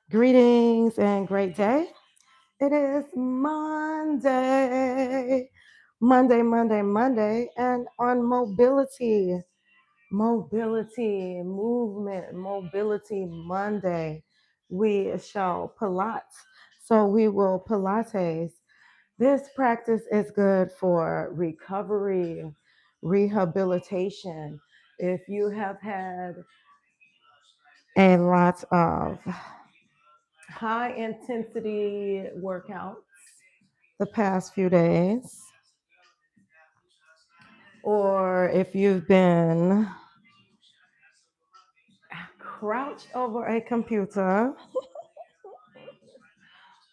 Greetings and great day. It is Monday, Monday, and on mobility Monday, we shall Pilates. So we will Pilates. This practice is good for recovery, rehabilitation. If you have had a lot of high intensity workouts the past few days, or if you've been crouched over a computer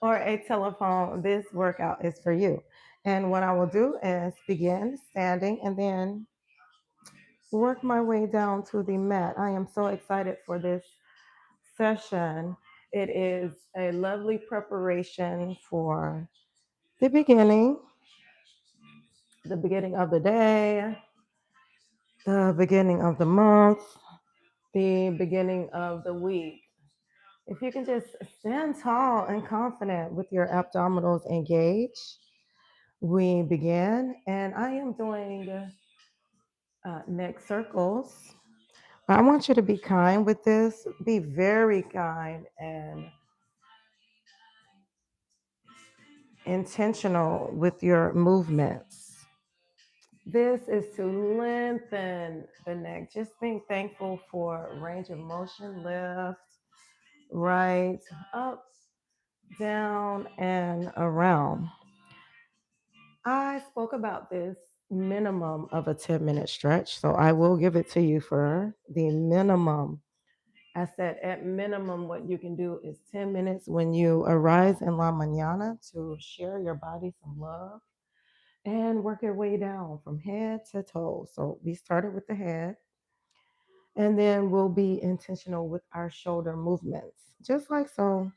or a telephone, this workout is for you. And what I will do is begin standing and then work my way down to the mat. I am so excited for this session. It is a lovely preparation for the beginning of the day, the beginning of the month, the beginning of the week. If you can just stand tall and confident with your abdominals engaged, we begin. And I am doing neck circles. I want you to be kind with this. Be very kind and intentional with your movements. This is to lengthen the neck. Just being thankful for range of motion, left, right, up, down, and around. I spoke about this minimum of a 10-minute stretch, so I will give it to you for the minimum. I said at minimum, what you can do is 10 minutes when you arise in La Mañana to share your body some love and work your way down from head to toe. So we started with the head, and then we'll be intentional with our shoulder movements, just like so,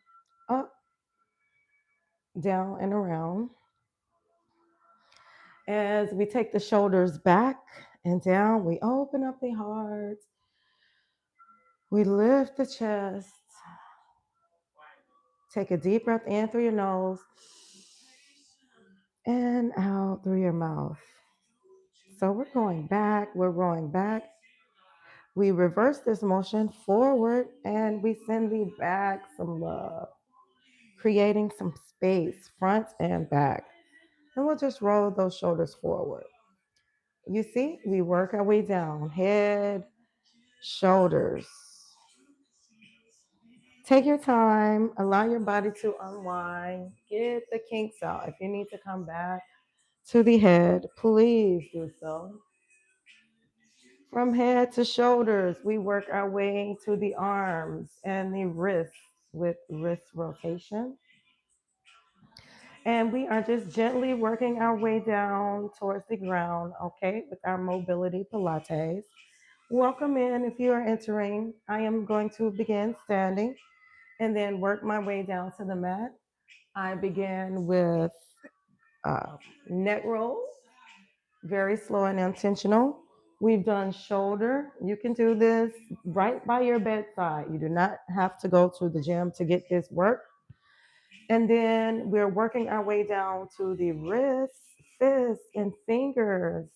up, down, and around. As we take the shoulders back and down, we open up the heart, we lift the chest, take a deep breath in through your nose and out through your mouth. So we're going back, we're rolling back. We reverse this motion forward and we send the back some love, creating some space, front and back. And we'll just roll those shoulders forward. You see, we work our way down, head, shoulders. Take your time, allow your body to unwind, get the kinks out. If you need to come back to the head, please do so. From head to shoulders, we work our way to the arms and the wrists with wrist rotation. And we are just gently working our way down towards the ground, okay, with our mobility Pilates. Welcome in if you are entering. I am going to begin standing and then work my way down to the mat. I begin with neck rolls, very slow and intentional. We've done shoulder. You can do this right by your bedside. You do not have to go to the gym to get this work. And then we're working our way down to the wrists, fists, and fingers.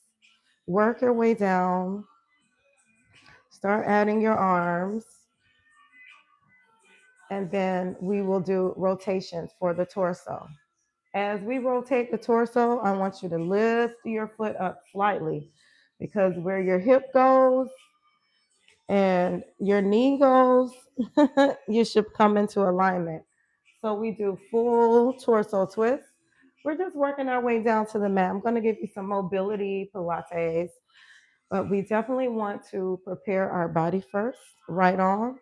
Work your way down. Start adding your arms. And then we will do rotations for the torso. As we rotate the torso, I want you to lift your foot up slightly because where your hip goes and your knee goes, you should come into alignment. So we do full torso twist. We're just working our way down to the mat. I'm going to give you some mobility Pilates, but we definitely want to prepare our body first. Right on.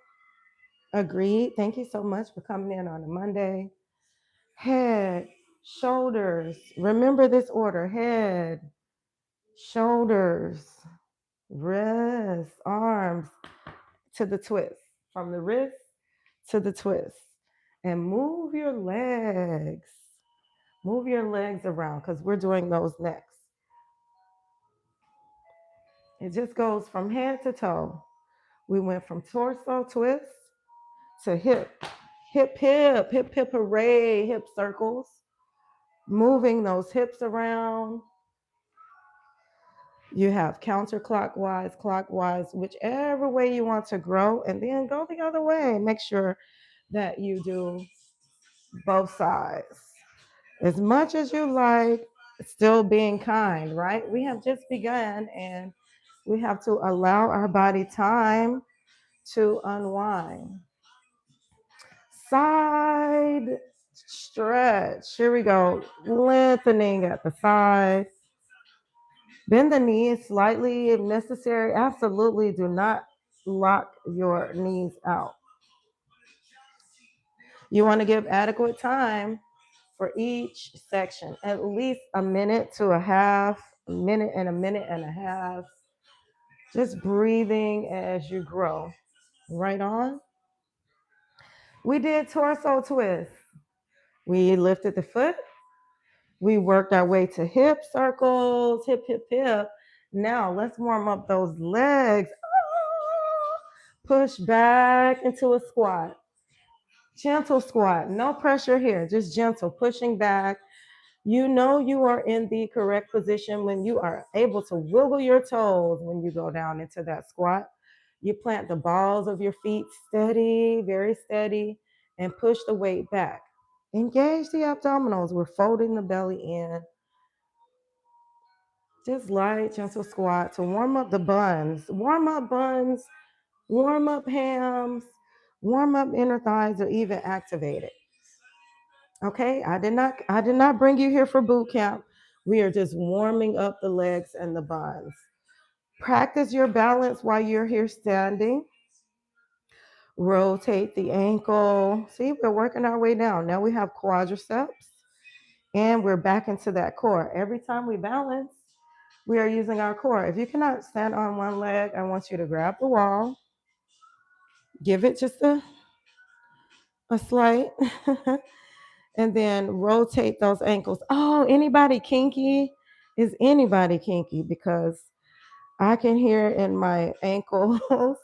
Agreed. Thank you so much for coming in on a Monday. Head, shoulders. Remember this order: head, shoulders, wrists, arms to the twist, from the wrist to the twist. And move your legs. Move your legs around because we're doing those next. It just goes from head to toe. We went from torso twist to hip Hip, hip, hip, hip, hooray, hip circles. Moving those hips around. You have counterclockwise, clockwise, whichever way you want to grow, and then go the other way. Make sure that you do both sides. As much as you like, still being kind, right? We have just begun and we have to allow our body time to unwind. Side stretch. Here we go. Lengthening at the side. Bend the knees slightly if necessary. Absolutely do not lock your knees out. You want to give adequate time for each section, at least a minute to a half, a minute and a half. Just breathing as you grow. Right on. We did torso twist. We lifted the foot. We worked our way to hip circles, hip, hip, hip. Now let's warm up those legs. Push back into a squat. Gentle squat, no pressure here, just gentle, pushing back. You know you are in the correct position when you are able to wiggle your toes when you go down into that squat. You plant the balls of your feet steady, very steady, and push the weight back. Engage the abdominals. We're folding the belly in. Just light, gentle squat to warm up the buns. Warm up buns, warm up hams, warm up inner thighs, or even activate it. Okay, I did not bring you here for boot camp. We are just warming up the legs and the buns. Practice your balance while you're here standing. Rotate the ankle. See, we're working our way down. Now we have quadriceps and we're back into that core. Every time we balance, we are using our core. If you cannot stand on one leg, I want you to grab the wall, give it just a slight, and then rotate those ankles. Oh, anybody kinky? Is anybody kinky? Because I can hear in my ankles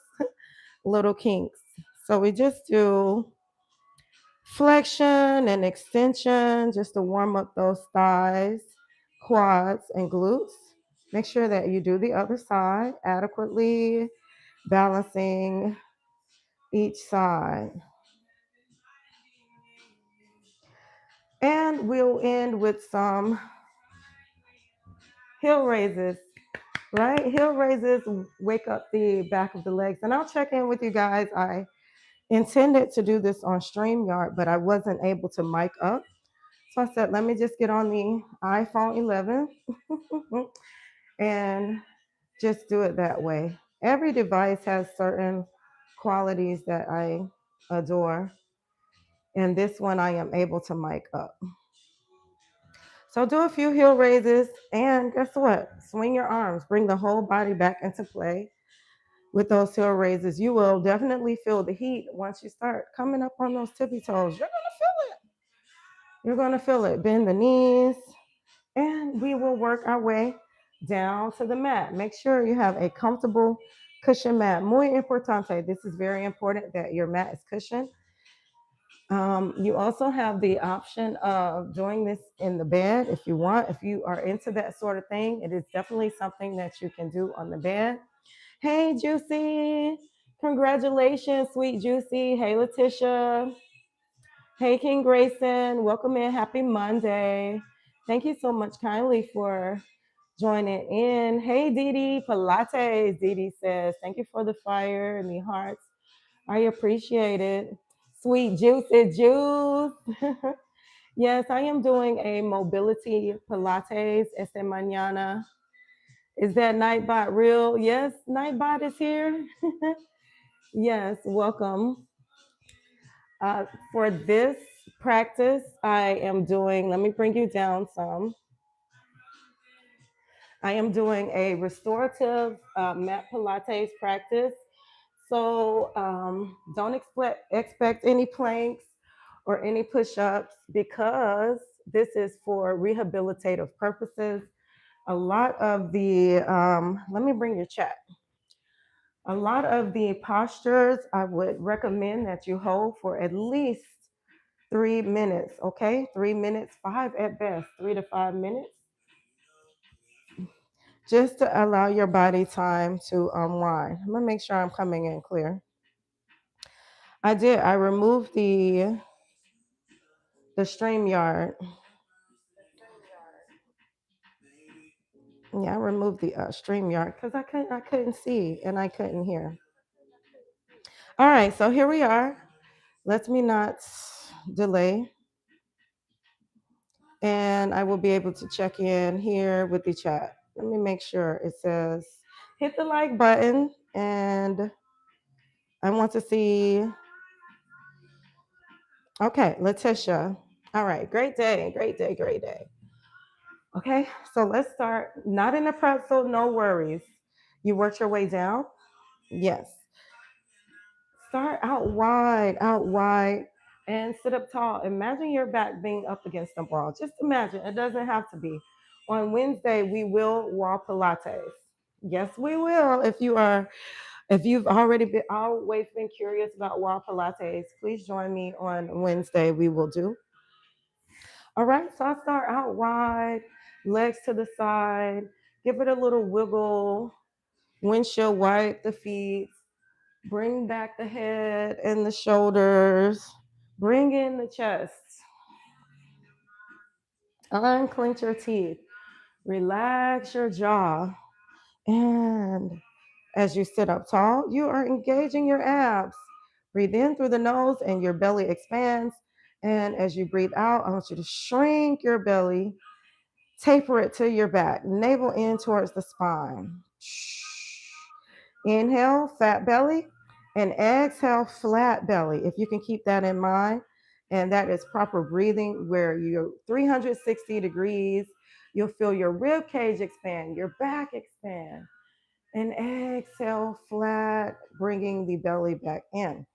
little kinks. So we just do flexion and extension just to warm up those thighs, quads, and glutes. Make sure that you do the other side adequately, balancing each side. And we'll end with some heel raises, right? Heel raises wake up the back of the legs. And I'll check in with you guys. I intended to do this on StreamYard, but I wasn't able to mic up. So I said, let me just get on the iPhone 11 and just do it that way. Every device has certain qualities that I adore. And this one I am able to mic up. So do a few heel raises and guess what? Swing your arms, bring the whole body back into play. With those heel raises, you will definitely feel the heat once you start coming up on those tippy toes. You're gonna feel it. You're gonna feel it. Bend the knees, and we will work our way down to the mat. Make sure you have a comfortable cushion mat. Muy importante. This is very important that your mat is cushioned. You also have the option of doing this in the bed if you want. If you are into that sort of thing, it is definitely something that you can do on the bed. Hey, Juicy. Congratulations, sweet Juicy. Hey, Letitia. Hey, King Grayson. Welcome in. Happy Monday. Thank you so much kindly for joining in. Hey, Dee Pilates. Dee says, thank you for the fire and the hearts. I appreciate it. Sweet Juicy Juice. Yes, I am doing a mobility Pilates esta mañana. Is that Nightbot real? Yes, Nightbot is here. Yes, welcome. For this practice, I am doing, let me bring you down some. I am doing a restorative mat Pilates practice. So don't expect any planks or any push-ups because this is for rehabilitative purposes. A lot of the, let me bring your chat. A lot of the postures, I would recommend that you hold for at least 3 minutes, okay? 3 minutes, 5 at best, 3 to 5 minutes, just to allow your body time to unwind. I'm gonna make sure I'm coming in clear. I removed the StreamYard. Yeah, I removed the StreamYard because I couldn't see and I couldn't hear. All right, so here we are. Let me not delay. And I will be able to check in here with the chat. Let me make sure it says hit the like button, and I want to see. Okay, Letitia. All right, great day, great day, great day. Okay, so let's start. Not in a pretzel, no worries. You work your way down. Yes. Start out wide, and sit up tall. Imagine your back being up against the wall. Just imagine. It doesn't have to be. On Wednesday, we will wall Pilates. Yes, we will. If you've always been curious about wall Pilates, please join me on Wednesday. We will do. All right. So I start out wide, legs to the side. Give it a little wiggle. Windshield wipe the feet. Bring back the head and the shoulders. Bring in the chest. Unclench your teeth. Relax your jaw. And as you sit up tall, you are engaging your abs. Breathe in through the nose and your belly expands. And as you breathe out, I want you to shrink your belly, taper it to your back, navel in towards the spine. Inhale, fat belly, and exhale, flat belly. If you can keep that in mind, and that is proper breathing where you're 360 degrees, you'll feel your rib cage expand, your back expand, and exhale, flat, bringing the belly back in.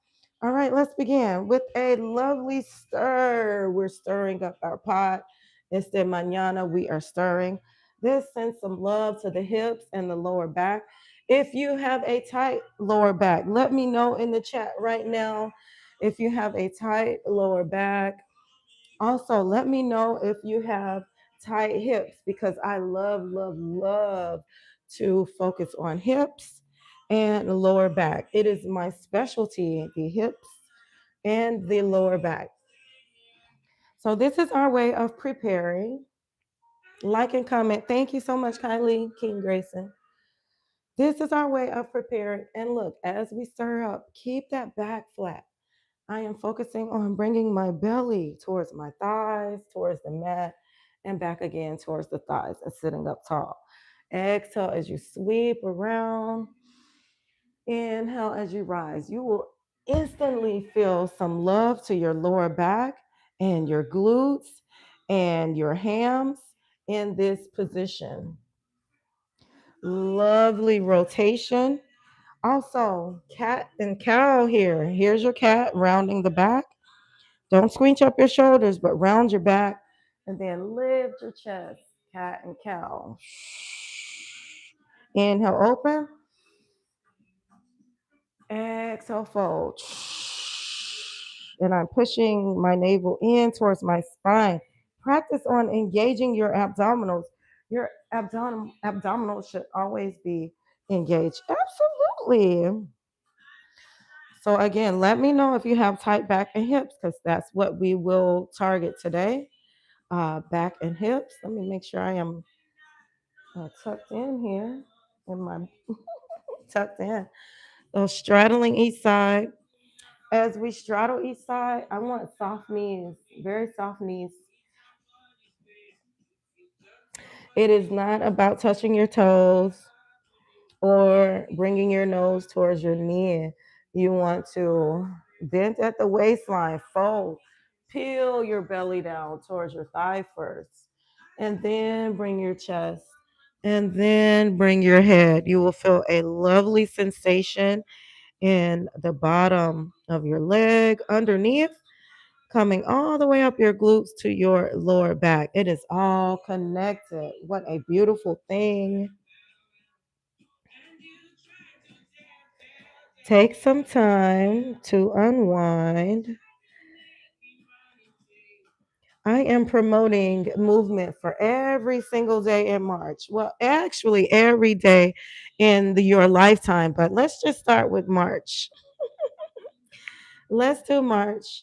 All right, let's begin with a lovely stir. We're stirring up our pot. Este mañana, we are stirring. This sends some love to the hips and the lower back. If you have a tight lower back, let me know in the chat right now if you have a tight lower back. Also, let me know if you have tight hips because I love to focus on hips and lower back. It is my specialty, the hips and the lower back. So this is our way of preparing. Like and comment. Thank you so much, Kylie King Grayson. This is our way of preparing. And look, as we stir up, keep that back flat. I am focusing on bringing my belly towards my thighs, towards the mat, and back again towards the thighs and sitting up tall. Exhale as you sweep around. Inhale as you rise. You will instantly feel some love to your lower back and your glutes and your hams in this position. Lovely rotation. Also, cat and cow here. Here's your cat rounding the back. Don't squinch up your shoulders, but round your back and then lift your chest. Cat and cow. Inhale, open. Exhale, fold. And I'm pushing my navel in towards my spine. Practice on engaging your abdominals. Your abdominals should always be engaged. Absolutely. So again, let me know if you have tight back and hips because that's what we will target today. Back and hips. Let me make sure I am tucked in here. In my tucked in. So straddling each side. As we straddle each side, I want soft knees, very soft knees. It is not about touching your toes or bringing your nose towards your knee. You want to bend at the waistline, fold, peel your belly down towards your thigh first, and then bring your chest, and then bring your head. You will feel a lovely sensation in the bottom of your leg underneath, coming all the way up your glutes to your lower back. It is all connected. What a beautiful thing. Take some time to unwind. I am promoting movement for every single day in March. Well, actually, every day in your lifetime, but let's just start with March. Let's do March.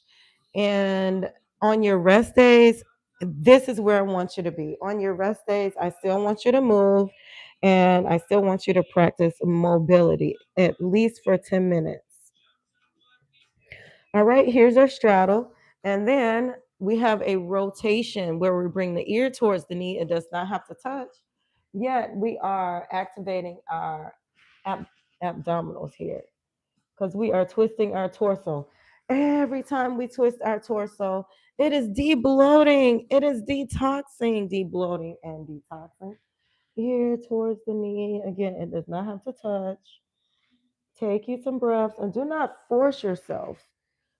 And on your rest days, this is where I want you to be. On your rest days, I still want you to move and I still want you to practice mobility at least for 10 minutes. All right, here's our straddle. And then we have a rotation where we bring the ear towards the knee. It does not have to touch. Yet we are activating our abdominals here because we are twisting our torso. Every time we twist our torso, it is debloating, it is detoxing, debloating and detoxing. Ear towards the knee. Again, it does not have to touch. Take you some breaths and do not force yourself.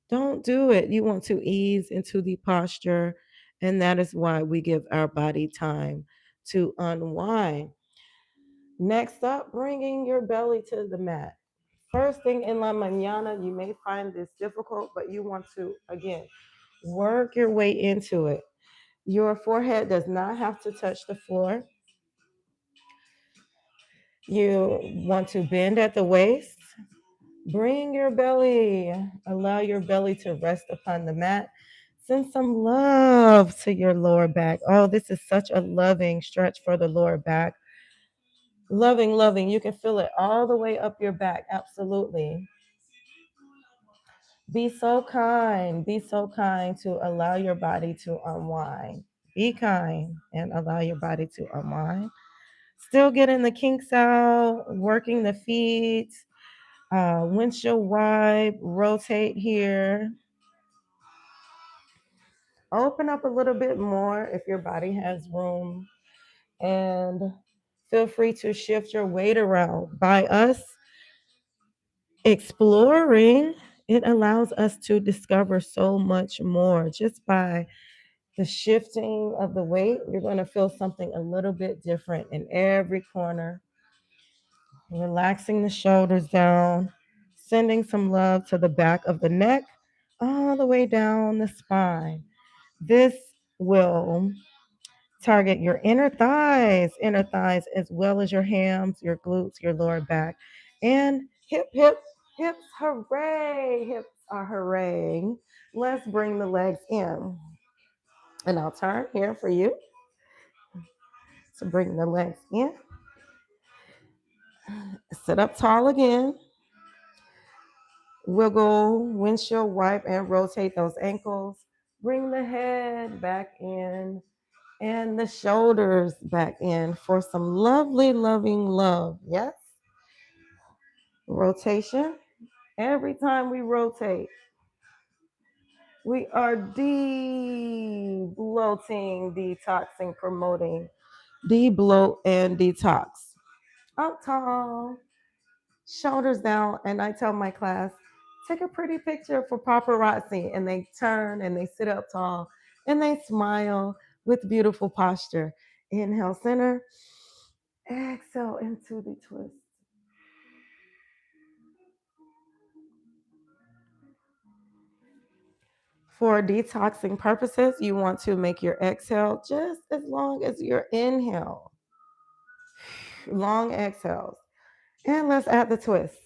Don't do it. You want to ease into the posture. And that is why we give our body time to unwind. Next up, bringing your belly to the mat. First thing in La Mañana, you may find this difficult, but you want to, again, work your way into it. Your forehead does not have to touch the floor. You want to bend at the waist. Bring your belly, allow your belly to rest upon the mat. Send some love to your lower back. Oh, this is such a loving stretch for the lower back. Loving, loving. You can feel it all the way up your back. Absolutely. Be so kind. Be so kind to allow your body to unwind. Be kind and allow your body to unwind. Still getting the kinks out, working the feet, windshield wipe, rotate here. Open up a little bit more if your body has room. And feel free to shift your weight around. By us exploring, it allows us to discover so much more. Just by the shifting of the weight, you're going to feel something a little bit different in every corner. Relaxing the shoulders down, sending some love to the back of the neck, all the way down the spine. This will target your inner thighs, as well as your hams, your glutes, your lower back, and hips, hooray! Hips are hooray. Let's bring the legs in. And I'll turn here for you to bring the legs in. Sit up tall again. Wiggle, windshield wipe, and rotate those ankles. Bring the head back in and the shoulders back in for some lovely, loving love. Yes? Rotation. Every time we rotate, we are bloating, detoxing, promoting bloat and detox. Up tall, shoulders down, and I tell my class, take a pretty picture for paparazzi, and they turn and they sit up tall and they smile with beautiful posture. Inhale, center. Exhale into the twist. For detoxing purposes, you want to make your exhale just as long as your inhale. Long exhales. And let's add the twist.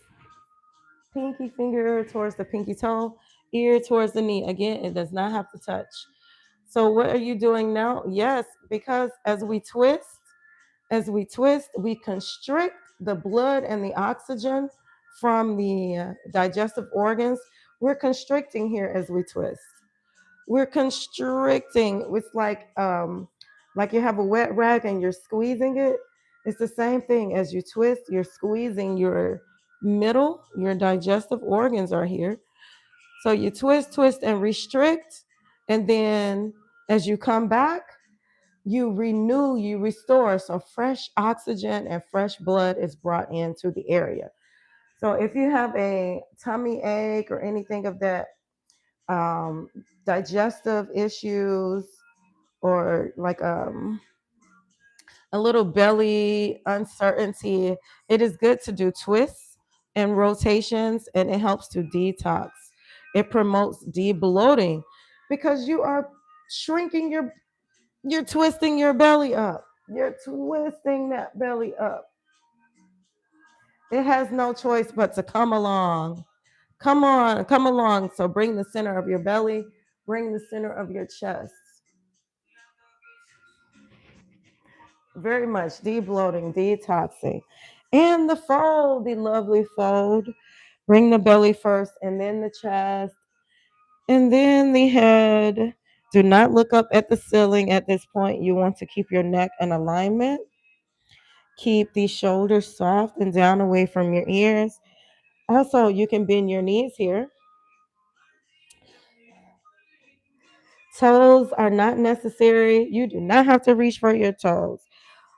Pinky finger towards the pinky toe, ear towards the knee. Again, it does not have to touch. So what are you doing now? Yes, because as we twist, we constrict the blood and the oxygen from the digestive organs. We're constricting here as we twist. We're constricting. It's like you have a wet rag and you're squeezing it. It's the same thing as you twist, you're squeezing your middle, your digestive organs are here. So you twist, twist, and restrict. And then as you come back, you renew, you restore. So fresh oxygen and fresh blood is brought into the area. So if you have a tummy ache or anything of that, digestive issues, or like a little belly uncertainty, it is good to do twists and rotations, and it helps to detox. It promotes de-bloating because you are shrinking you're twisting your belly up. You're twisting that belly up. It has no choice but to come along. Come on, come along. So bring the center of your belly, bring the center of your chest. Very much de-bloating, detoxing. And the fold, the lovely fold. Bring the belly first and then the chest and then the head. Do not look up at the ceiling at this point. You want to keep your neck in alignment. Keep the shoulders soft and down away from your ears. Also, you can bend your knees here. Toes are not necessary. You do not have to reach for your toes.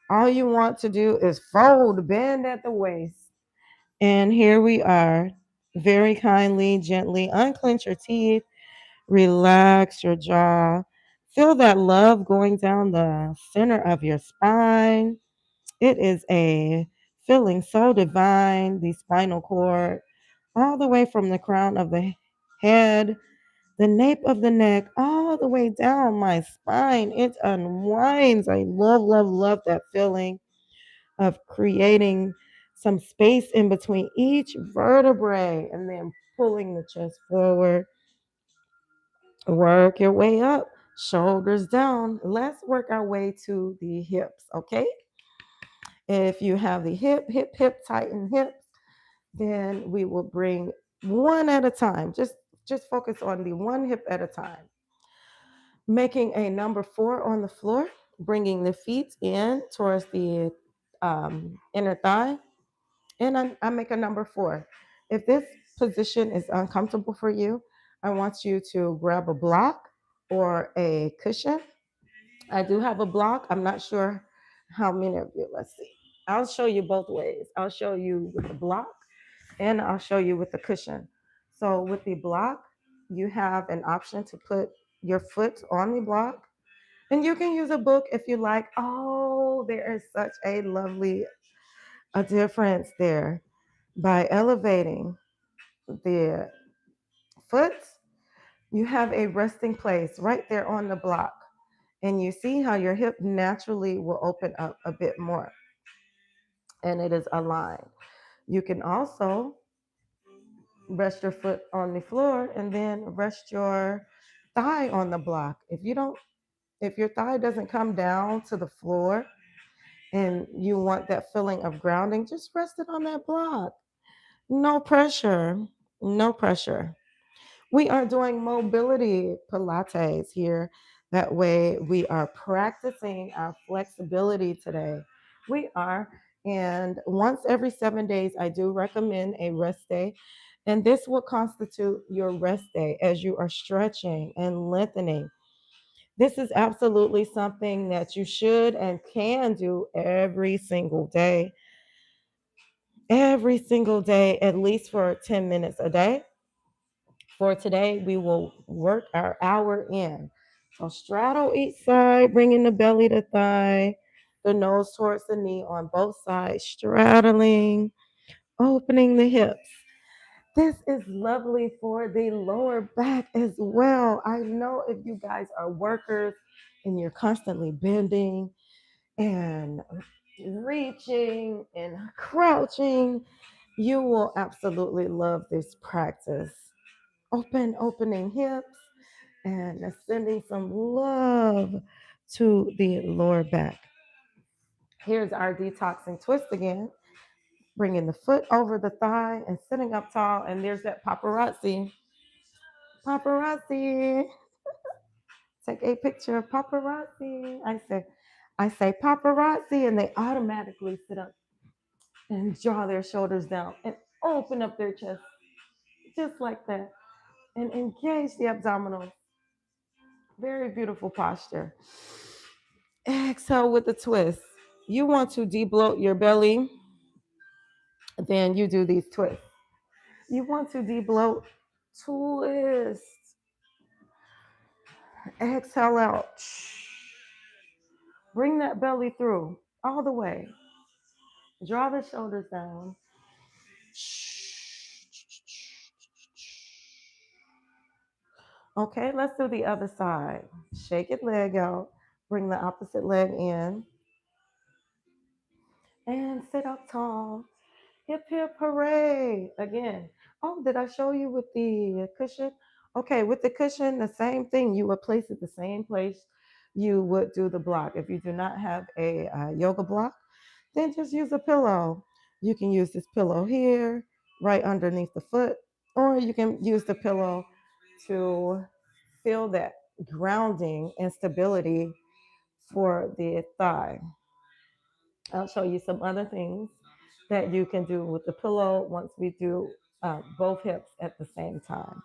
All you want to do is fold, bend at the waist. And here we are. Very kindly, gently unclench your teeth, relax your jaw. Feel that love going down the center of your spine. It is a feeling so divine, the spinal cord, all the way from the crown of the head, the nape of the neck, all the way down my spine. It unwinds. I love, love, love that feeling of creating some space in between each vertebrae and then pulling the chest forward. Work your way up, shoulders down. Let's work our way to the hips, okay? If you have the hip, tighten hips, then we will bring one at a time. Just focus on the one hip at a time. Making a number 4 on the floor, bringing the feet in towards the inner thigh, and I make a number 4. If this position is uncomfortable for you, I want you to grab a block or a cushion. I do have a block. I'm not sure how many of you. Let's see. I'll show you both ways. I'll show you with the block and I'll show you with the cushion. So with the block, you have an option to put your foot on the block, and you can use a book if you like. Oh, there is such a lovely a difference there. By elevating the foot, you have a resting place right there on the block. And you see how your hip naturally will open up a bit more and it is aligned. You can also rest your foot on the floor and then rest your thigh on the block. If your thigh doesn't come down to the floor and you want that feeling of grounding, just rest it on that block. No pressure. No pressure. We are doing mobility Pilates here. That way, we are practicing our flexibility today. We are. And once every 7 days, I do recommend a rest day. And this will constitute your rest day as you are stretching and lengthening. This is absolutely something that you should and can do every single day, at least for 10 minutes a day. For today, we will work our hour in. So straddle each side, bringing the belly to thigh, the nose towards the knee on both sides, straddling, opening the hips. This is lovely for the lower back as well. I know if you guys are workers and you're constantly bending and reaching and crouching, you will absolutely love this practice. Opening hips and sending some love to the lower back. Here's our detoxing twist again. Bringing the foot over the thigh and sitting up tall. And there's that paparazzi. Paparazzi. Take a picture of paparazzi. I say paparazzi, and they automatically sit up and draw their shoulders down and open up their chest just like that and engage the abdominals. Very beautiful posture. Exhale with a twist. You want to debloat your belly, then you do these twists. You want to debloat, twist. Exhale out. Bring that belly through all the way. Draw the shoulders down. Okay, let's do the other side. Shake it leg out. Bring the opposite leg in. And sit up tall. Hip hip hooray. Again. Oh, did I show you with the cushion? Okay, with the cushion, the same thing. You would place it the same place you would do the block. If you do not have a yoga block, then just use a pillow. You can use this pillow here, right underneath the foot, or you can use the pillow to feel that grounding and stability for the thigh. I'll show you some other things that you can do with the pillow once we do both hips at the same time.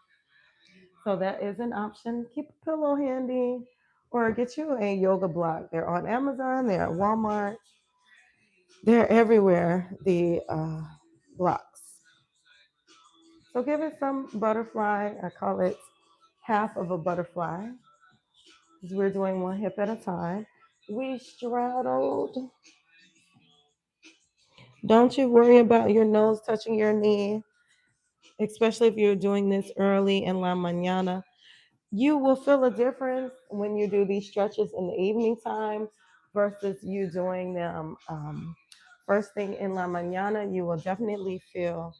So that is an option. Keep a pillow handy or get you a yoga block. They're on Amazon, they're at Walmart, they're everywhere, the blocks. So give it some butterfly. I call it half of a butterfly because we're doing one hip at a time. We straddled. Don't you worry about your nose touching your knee, especially if you're doing this early in la mañana. You will feel a difference when you do these stretches in the evening time versus you doing them first thing in la mañana. You will definitely feel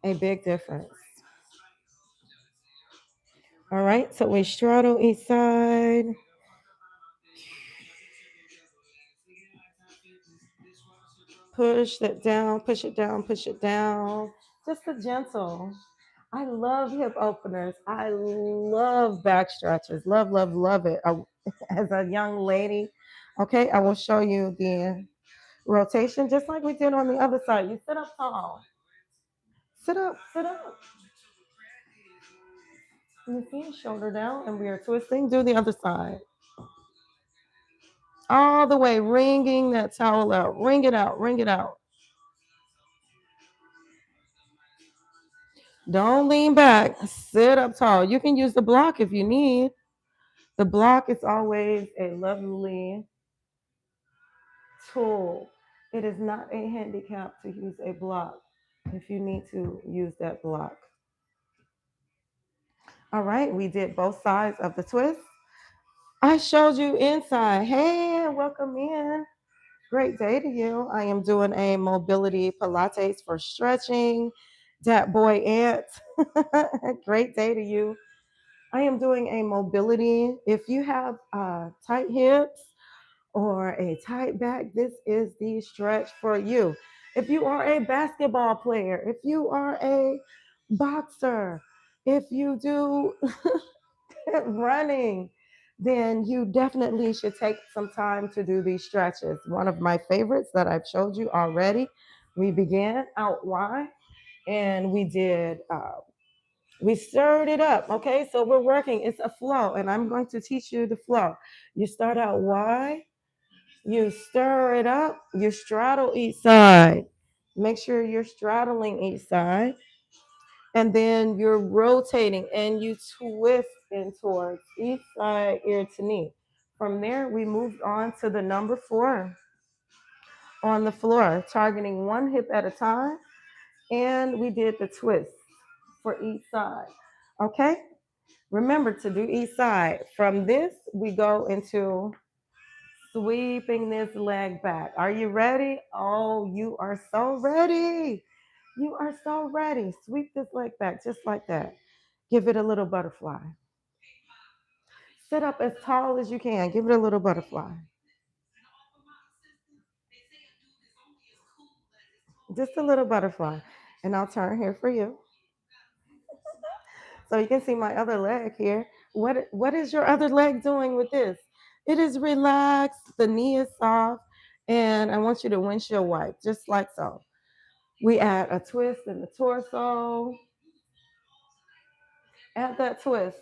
a big difference. All right, so we straddle each side. Push that down, push it down, push it down. Just a gentle. I love hip openers. I love back stretches. Love, love, love it. As a young lady, okay, I will show you the rotation just like we did on the other side. You sit up tall. Sit up, sit up. You see, shoulder down, and we are twisting. Do the other side. All the way, wringing that towel out. Wring it out, wring it out. Don't lean back. Sit up tall. You can use the block if you need. The block is always a lovely tool. It is not a handicap to use a block if you need to use that block. All right, we did both sides of the twist. I showed you inside. Hey, welcome in. Great day to you. I am doing a mobility Pilates for stretching. Dat boy Ant. Great day to you. I am doing a mobility. If you have tight hips or a tight back, this is the stretch for you. If you are a basketball player, if you are a boxer, if you do running, then you definitely should take some time to do these stretches. One of my favorites that I've showed you already, we began out wide and we stirred it up. Okay, so we're working, it's a flow, and I'm going to teach you the flow. You start out wide, you stir it up, you straddle each side. Make sure you're straddling each side. And then you're rotating and you twist in towards each side, ear to knee. From there, we moved on to the number 4 on the floor, targeting one hip at a time. And we did the twist for each side. Okay? Remember to do each side. From this, we go into sweeping this leg back. Are you ready? Oh, you are so ready. You are so ready. Sweep this leg back just like that. Give it a little butterfly. Sit up as tall as you can. Give it a little butterfly. Just a little butterfly. And I'll turn here for you. So you can see my other leg here. What is your other leg doing with this? It is relaxed. The knee is soft. And I want you to windshield wipe, just like so. We add a twist in the torso. Add that twist.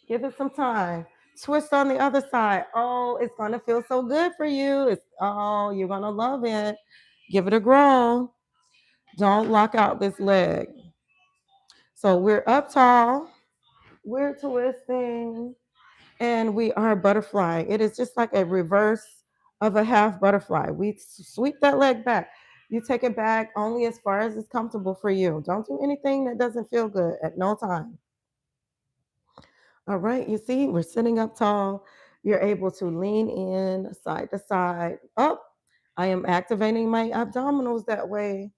Give it some time. Twist on the other side. Oh, it's gonna feel so good for you. You're gonna love it. Give it a grow. Don't lock out this leg. So we're up tall, we're twisting, and we are butterflying. It is just like a reverse of a half butterfly. We sweep that leg back. You take it back only as far as it's comfortable for you. Don't do anything that doesn't feel good at no time. All right, you see, we're sitting up tall. You're able to lean in side to side. Up. I am activating my abdominals that way.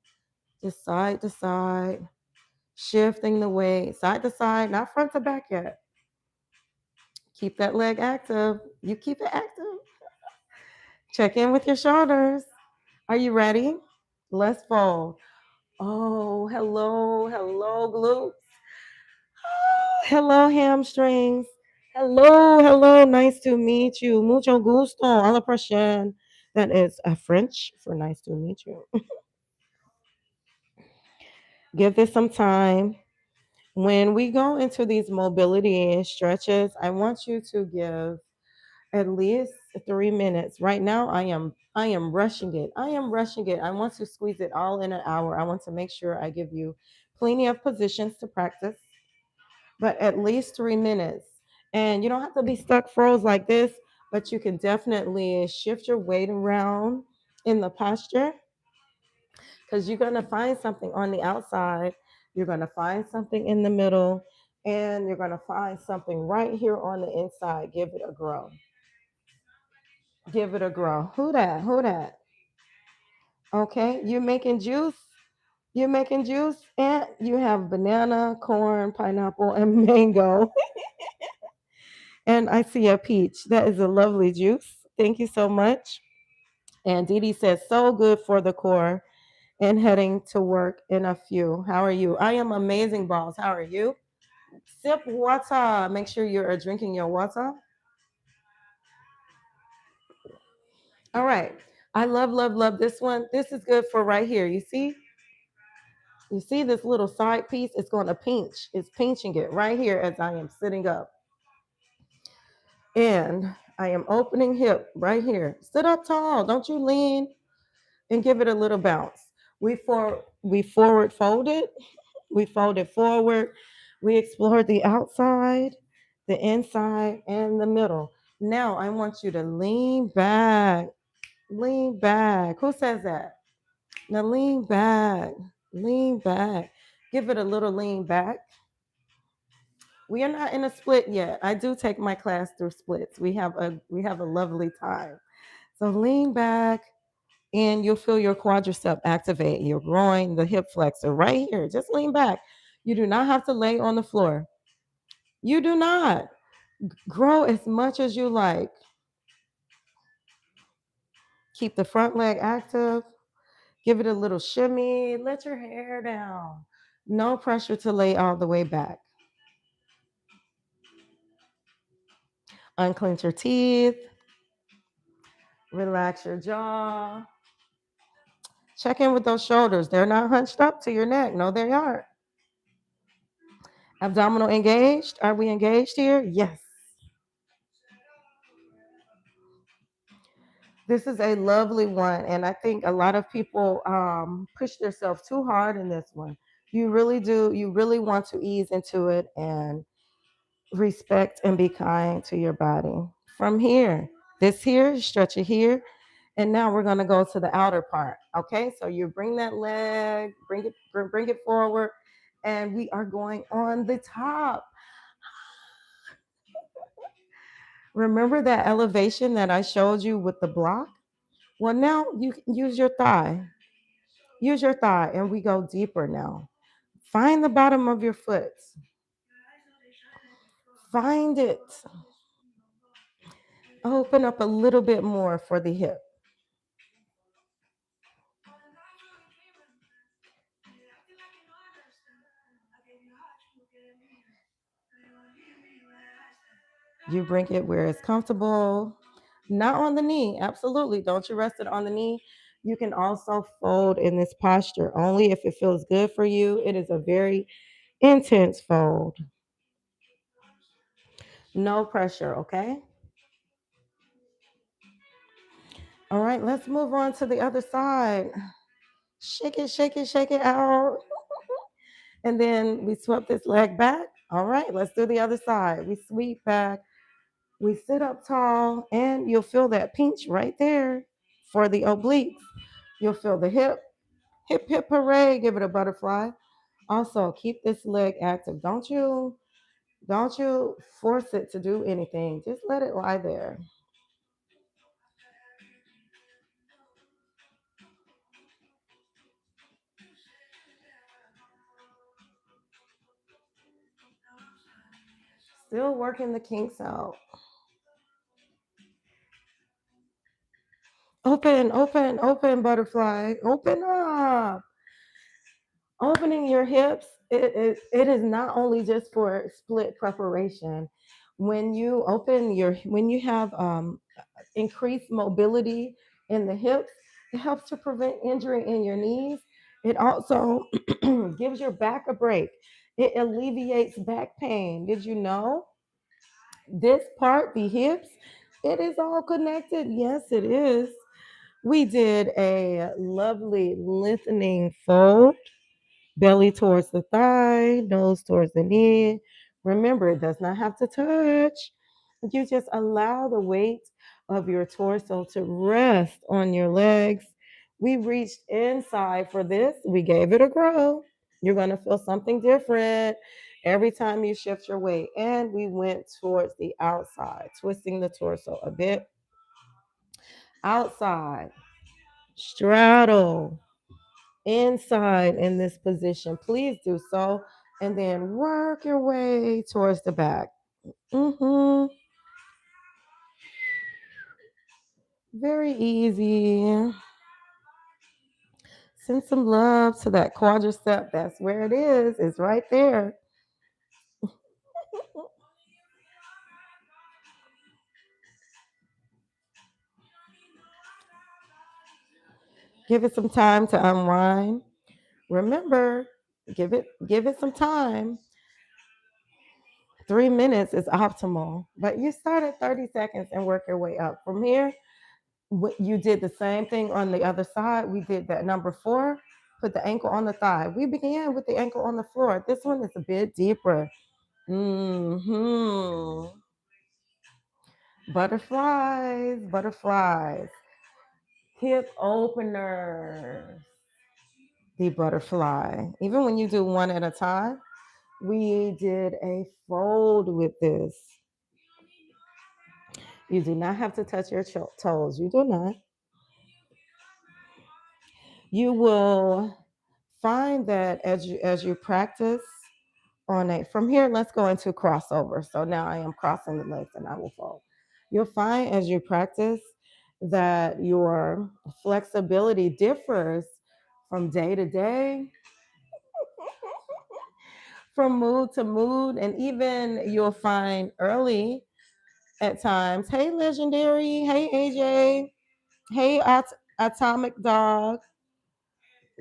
Just side to side, shifting the weight side to side, not front to back yet. Keep that leg active. You keep it active. Check in with your shoulders. Are you ready? Let's fold. Oh, hello, hello, glutes. Hello, hamstrings. Hello, hello. Nice to meet you. Mucho gusto. A la prochaine. That is French for nice to meet you. Give this some time. When we go into these mobility stretches, I want you to give at least 3 minutes. Right now, I am rushing it. I am rushing it. I want to squeeze it all in an hour. I want to make sure I give you plenty of positions to practice, but at least 3 minutes. And you don't have to be stuck froze like this, but you can definitely shift your weight around in the posture because you're going to find something on the outside, you're going to find something in the middle, and you're going to find something right here on the inside. Give it a grow. Give it a grow. Who that? Who that? Okay, you're making juice. You're making juice, and you have banana, corn, pineapple, and mango. And I see a peach. That is a lovely juice. Thank you so much. And Dee Dee says, so good for the core and heading to work in a few. How are you? I am amazing, boss. How are you? Sip water. Make sure you're drinking your water. All right. I love, love, love this one. This is good for right here. You see? You see this little side piece? It's going to pinch. It's pinching it right here as I am sitting up. And I am opening hip right here. Sit up tall. Don't you lean and give it a little bounce. We forward folded. We folded forward. We explored the outside, the inside, and the middle. Now I want you to lean back. Lean back. Who says that? Now lean back. Lean back. Give it a little lean back. We are not in a split yet. I do take my class through splits. We have a lovely time. So lean back and you'll feel your quadricep activate, your groin, the hip flexor right here. Just lean back. You do not have to lay on the floor. You do not. Grow as much as you like. Keep the front leg active. Give it a little shimmy. Let your hair down. No pressure to lay all the way back. Unclench your teeth. Relax your jaw. Check in with those shoulders. They're not hunched up to your neck. No, they aren't. Abdominal engaged. Are we engaged here? Yes. This is a lovely one. And I think a lot of people push themselves too hard in this one. You really do. You really want to ease into it and respect and be kind to your body. From here, this here, stretch it here. And now we're going to go to the outer part. Okay. So you bring that leg, bring it forward. And we are going on the top. Remember that elevation that I showed you with the block? Well, now you can use your thigh. Use your thigh, and we go deeper now. Find the bottom of your foot. Find it. Open up a little bit more for the hip. You bring it where it's comfortable. Not on the knee. Absolutely. Don't you rest it on the knee. You can also fold in this posture only if it feels good for you. It is a very intense fold. No pressure, okay? All right, let's move on to the other side. Shake it, shake it, shake it out. And then we sweep this leg back. All right, let's do the other side. We sweep back, we sit up tall, and you'll feel that pinch right there for the obliques. You'll feel the hip, hip, hip, hooray. Give it a butterfly. Also, keep this leg active. Don't you force it to do anything. Just let it lie there. Still working the kinks out. Open, open, open, butterfly. Open up. Opening your hips, it is not only just for split preparation. When you have increased mobility in the hips, it helps to prevent injury in your knees. It also gives your back a break. It alleviates back pain. Did you know this part, the hips, it is all connected? Yes, it is. We did a lovely lengthening fold, belly towards the thigh, nose towards the knee. Remember, it does not have to touch. You just allow the weight of your torso to rest on your legs. We reached inside for this. We gave it a grow. You're going to feel something different every time you shift your weight. And we went towards the outside, twisting the torso a bit. Outside, straddle, inside in this position. Please do so. And then work your way towards the back. Very easy. Send some love to that quadricep. That's where it is. It's right there. Give it some time to unwind. Remember, give it some time. 3 minutes is optimal, but you start at 30 seconds and work your way up. From here, you did the same thing on the other side. We did that number 4, put the ankle on the thigh. We began with the ankle on the floor. This one is a bit deeper. Butterflies, butterflies, hip openers, the butterfly. Even when you do one at a time, we did a fold with this. You do not have to touch your toes. You do not. You will find that as you practice on a from here, let's go into crossover. So now I am crossing the legs and I will fold. You'll find as you practice that your flexibility differs from day to day, from mood to mood, and even you'll find early at times. Hey, Legendary. Hey, AJ. Hey, Atomic Dog.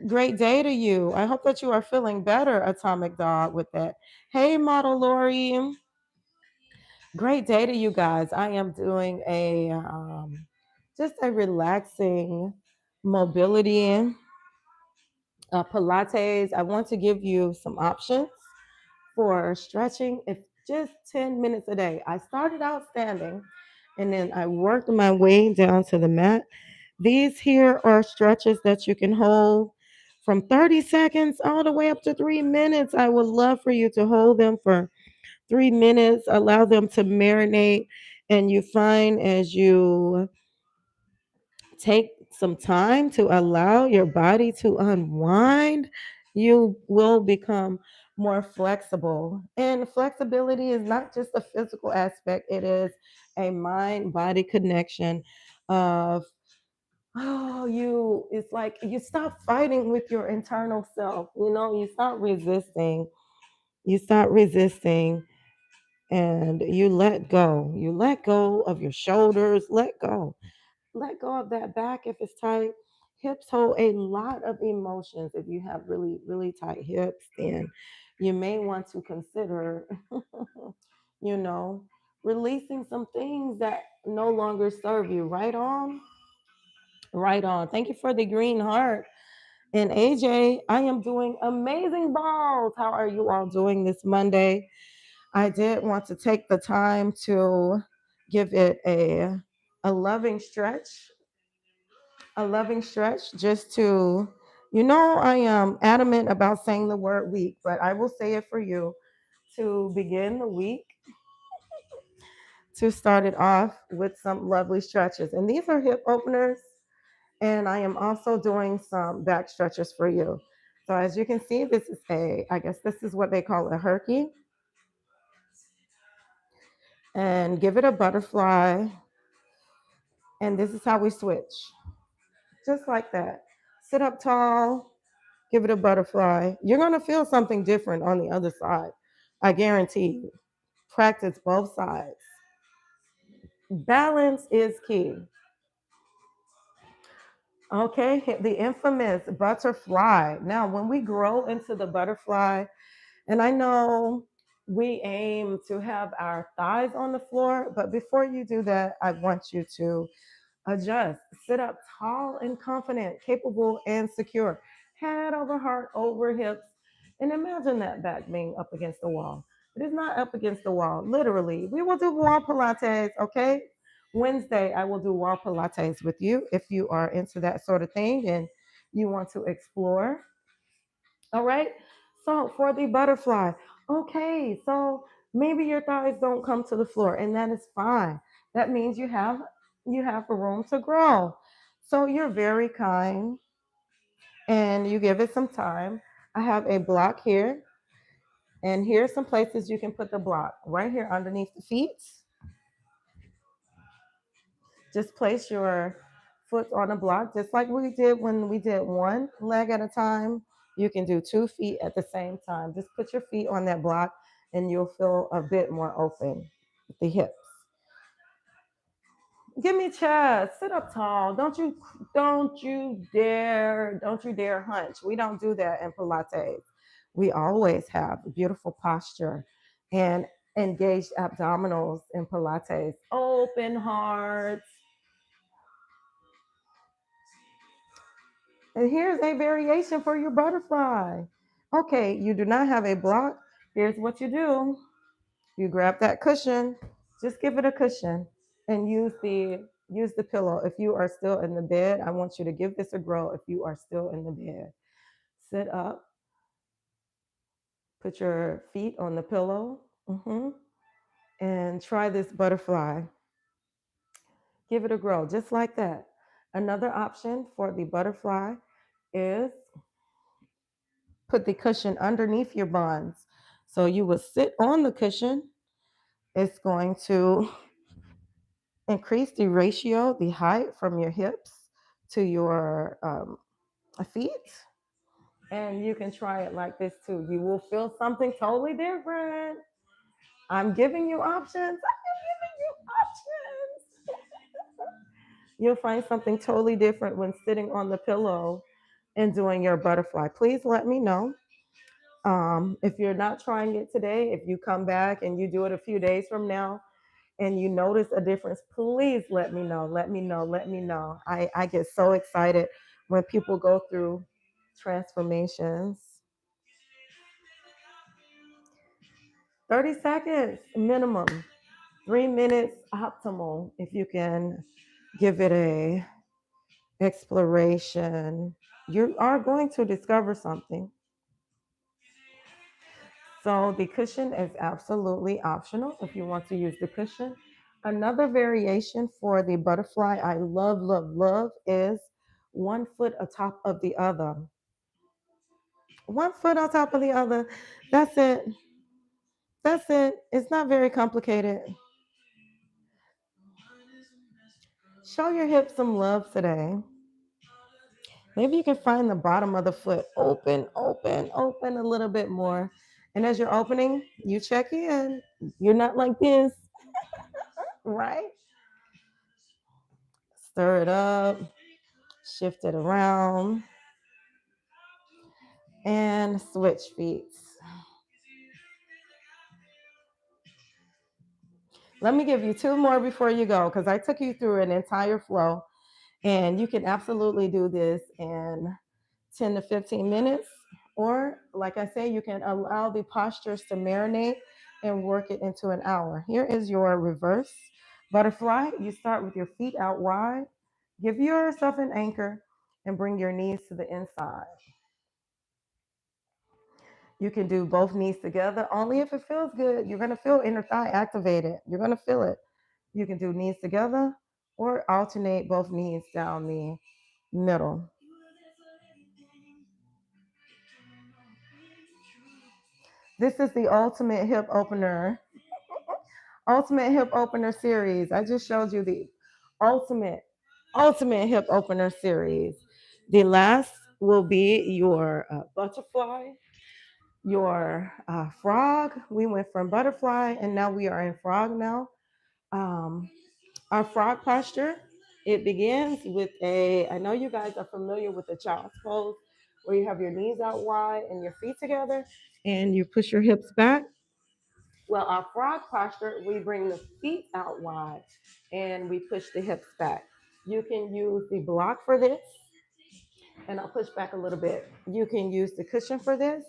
Great day to you. I hope that you are feeling better, Atomic Dog, with that. Hey, Model Lori. Great day to you guys. I am doing a just a relaxing mobility Pilates. I want to give you some options for stretching. It's just 10 minutes a day. I started out standing and then I worked my way down to the mat. These here are stretches that you can hold from 30 seconds all the way up to 3 minutes. I would love for you to hold them for 3 minutes, allow them to marinate, and you find as you take some time to allow your body to unwind, you will become more flexible. And flexibility is not just a physical aspect, it is a mind body connection of it's like you stop fighting with your internal self, you stop resisting and you let go of your shoulders, let go of that back if it's tight. Hips hold a lot of emotions. If you have really, really tight hips, then you may want to consider, you know, releasing some things that no longer serve you. Right on? Right on. Thank you for the green heart. And AJ, I am doing amazing balls. How are you all doing this Monday? I did want to take the time to give it a loving stretch just to, I am adamant about saying the word week, but I will say it for you. to begin the week, to start it off with some lovely stretches. And these are hip openers. And I am also doing some back stretches for you. So as you can see, this is I guess this is what they call a herky. And give it a butterfly. And this is how we switch. Just like that. Sit up tall, give it a butterfly. You're going to feel something different on the other side. I guarantee you. Practice both sides. Balance is key. Okay, the infamous butterfly. Now, when we grow into the butterfly, and I know we aim to have our thighs on the floor, but before you do that, I want you to adjust, sit up tall and confident, capable and secure, head over heart, over hips, and imagine that back being up against the wall. It is not up against the wall, literally. We will do wall Pilates, okay? Wednesday, I will do wall Pilates with you if you are into that sort of thing and you want to explore. All right. So for the butterfly, okay. So maybe your thighs don't come to the floor, and that is fine. That means you have a room to grow. So you're very kind, and you give it some time. I have a block here, and here's some places you can put the block right here underneath the feet. Just place your foot on a block, just like we did when we did one leg at a time. You can do 2 feet at the same time. Just put your feet on that block and you'll feel a bit more open with the hips. Give me chest. Sit up tall. Don't you dare hunch. We don't do that in Pilates. We always have beautiful posture and engaged abdominals in Pilates. Open hearts. And here's a variation for your butterfly. Okay, you do not have a block. Here's what you do. You grab that cushion, just give it a cushion and use the pillow. If you are still in the bed, I want you to give this a go if you are still in the bed. Sit up, put your feet on the pillow, and try this butterfly. Give it a go, just like that. Another option for the butterfly is put the cushion underneath your buns. So you will sit on the cushion. It's going to increase the ratio, the height from your hips to your feet. And you can try it like this too. You will feel something totally different. I'm giving you options. You'll find something totally different when sitting on the pillow and doing your butterfly. Please let me know. If you're not trying it today, if you come back and you do it a few days from now and you notice a difference, please let me know. Let me know. Let me know. I get so excited when people go through transformations. 30 seconds minimum, 3 minutes optimal if you can give it a exploration. You are going to discover something. So the cushion is absolutely optional if you want to use the cushion. Another variation for the butterfly I love, love, love is 1 foot atop of the other. 1 foot on top of the other. That's it. That's it. It's not very complicated. Show your hips some love today. Maybe you can find the bottom of the foot open, open, open a little bit more. And as you're opening, you check in. You're not like this, right? Stir it up, shift it around, and switch feet. Let me give you 2 more before you go because I took you through an entire flow. And you can absolutely do this in 10 to 15 minutes. Or, like I say, you can allow the postures to marinate and work it into an hour. Here is your reverse butterfly. You start with your feet out wide. Give yourself an anchor and bring your knees to the inside. You can do both knees together only if it feels good. You're going to feel inner thigh activated. You're going to feel it. You can do knees together or alternate both knees down the middle. This is the ultimate hip opener. Ultimate hip opener series. I just showed you the ultimate hip opener series. The last will be your butterfly, your frog. We went from butterfly and now we are in frog now. Our frog posture, it begins with I know you guys are familiar with the child's pose where you have your knees out wide and your feet together and you push your hips back. Well, our frog posture, we bring the feet out wide and we push the hips back. You can use the block for this, and I'll push back a little bit. You can use the cushion for this.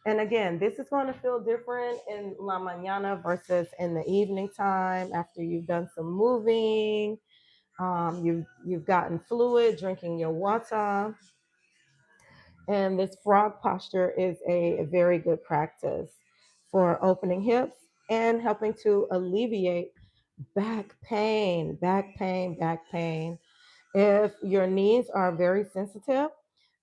And again, this is going to feel different in la mañana versus in the evening time after you've done some moving. You've gotten fluid, drinking your water. And this frog posture is a very good practice for opening hips and helping to alleviate back pain, back pain, back pain. If your knees are very sensitive,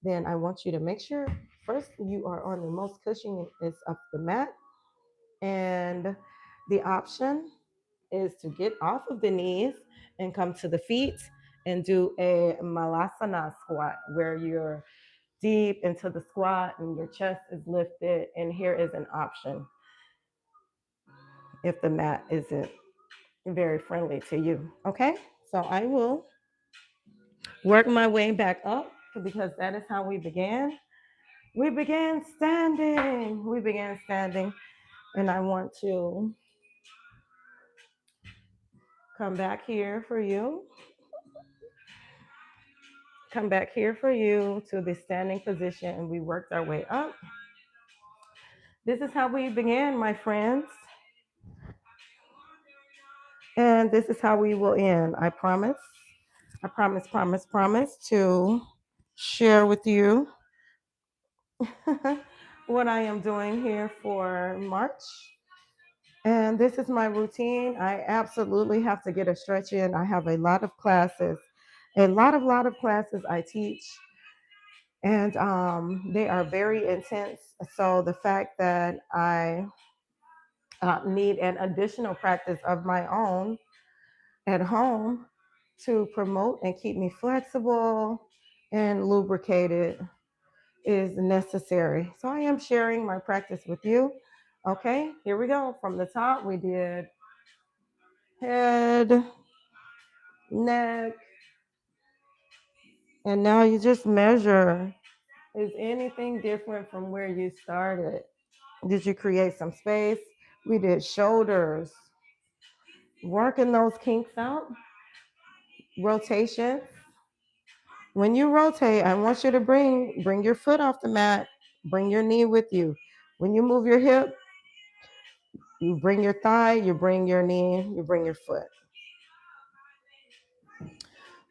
then I want you to make sure first you are on the most cushion is up the mat. And the option is to get off of the knees and come to the feet and do a malasana squat where you're deep into the squat and your chest is lifted. And here is an option if the mat isn't very friendly to you. Okay, so I will work my way back up because that is how we began. We began standing. We began standing. And I want to come back here for you. Come back here for you to the standing position. And we worked our way up. This is how we began, my friends. And this is how we will end. I promise. I promise to share with you what I am doing here for March. And this is my routine. I absolutely have to get a stretch in. I have a lot of classes, a lot of classes I teach. And they are very intense. So the fact that I need an additional practice of my own at home to promote and keep me flexible and lubricated is necessary. So I am sharing my practice with you. Okay, here we go. From the top, we did head, neck, and now you just measure. Is anything different from where you started? Did you create some space? We did shoulders, working those kinks out, rotation. When you rotate, I want you to bring your foot off the mat, bring your knee with you. When you move your hip, you bring your thigh, you bring your knee, you bring your foot.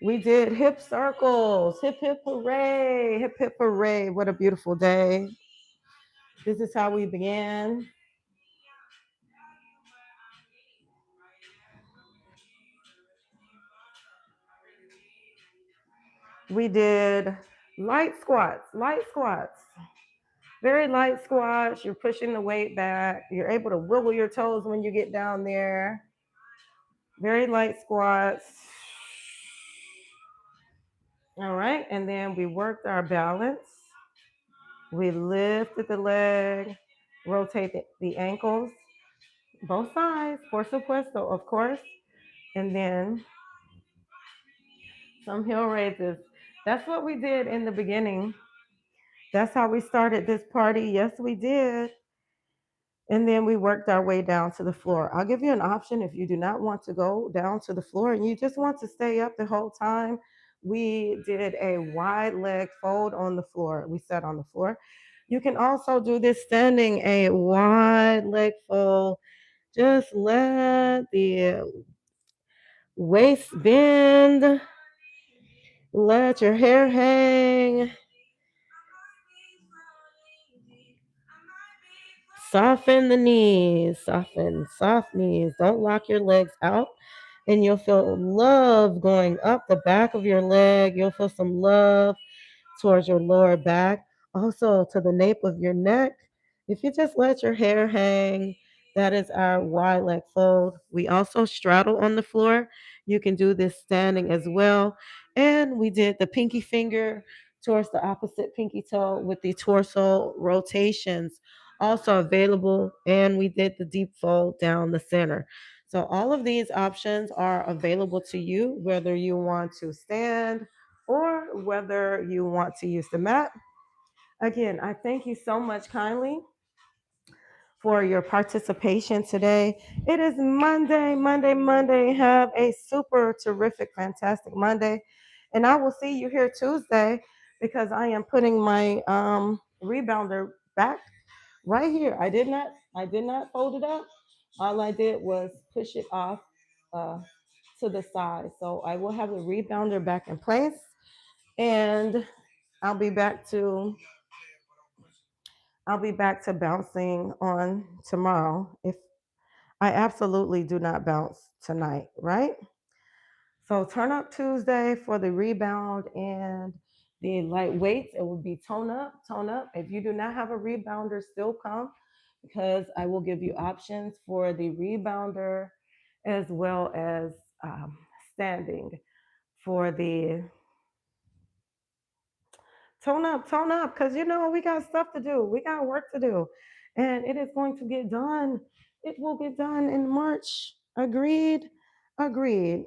We did hip circles, hip hooray, hip hooray. What a beautiful day. This is how we began. We did light squats, very light squats. You're pushing the weight back. You're able to wiggle your toes when you get down there. Very light squats. All right, and then we worked our balance. We lifted the leg, rotate the ankles, both sides, por supuesto, of course. And then some heel raises. That's what we did in the beginning. That's how we started this party. Yes, we did. And then we worked our way down to the floor. I'll give you an option if you do not want to go down to the floor and you just want to stay up the whole time. We did a wide leg fold on the floor. We sat on the floor. You can also do this standing, a wide leg fold. Just let the waist bend. Let your hair hang. Soften the knees, soften, soft knees. Don't lock your legs out. And you'll feel love going up the back of your leg. You'll feel some love towards your lower back, also to the nape of your neck. If you just let your hair hang, that is our wide leg fold. We also straddle on the floor. You can do this standing as well. And we did the pinky finger towards the opposite pinky toe with the torso rotations also available. And we did the deep fold down the center. So all of these options are available to you, whether you want to stand or whether you want to use the mat. Again, I thank you so much kindly for your participation today. It is Monday, Monday, Monday. Have a super terrific, fantastic Monday. And I will see you here Tuesday because I am putting my rebounder back right here. I did not fold it up. All I did was push it off uh, to the side. So I will have the rebounder back in place, and I'll be back to bouncing on tomorrow if I absolutely do not bounce tonight, right? So turn up Tuesday for the rebound and the light weights. It will be tone up, tone up. If you do not have a rebounder, still come because I will give you options for the rebounder as well as standing for the tone up, because we got stuff to do. We got work to do. And it is going to get done. It will get done in March. Agreed. Agreed.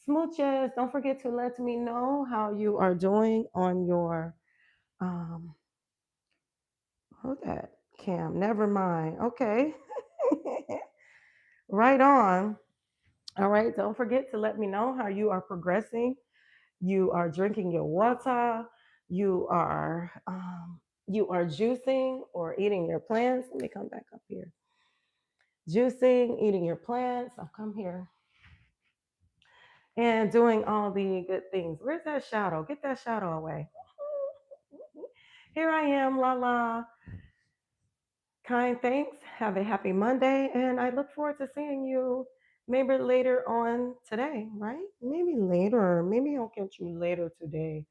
Smooches, don't forget to let me know how you are doing on your hold that cam. Never mind. Okay. Right on. All right. Don't forget to let me know how you are progressing. You are drinking your water, you are juicing or eating your plants. Let me come back up here. Juicing, eating your plants. I'll come here. And doing all the good things. Where's that shadow? Get that shadow away. Here I am, LaLa. Kind thanks. Have a happy Monday. And I look forward to seeing you maybe later on today, right? Maybe later. Maybe I'll catch you later today.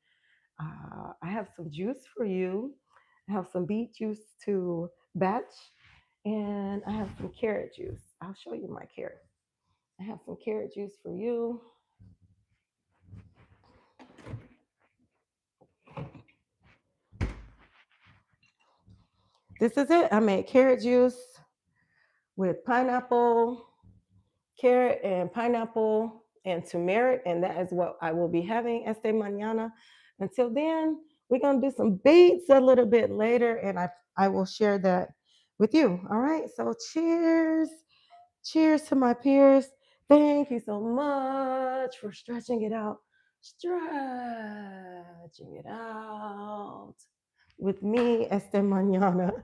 I have some juice for you. I have some beet juice to batch, and I have some carrot juice. I'll show you my carrot. I have some carrot juice for you. This is it. I made carrot juice with pineapple, carrot and pineapple and turmeric, and that is what I will be having este mañana. Until then, we're gonna do some beets a little bit later, and I will share that with you. All right. So cheers. Cheers to my peers. Thank you so much for stretching it out. Stretching it out with me, este mañana.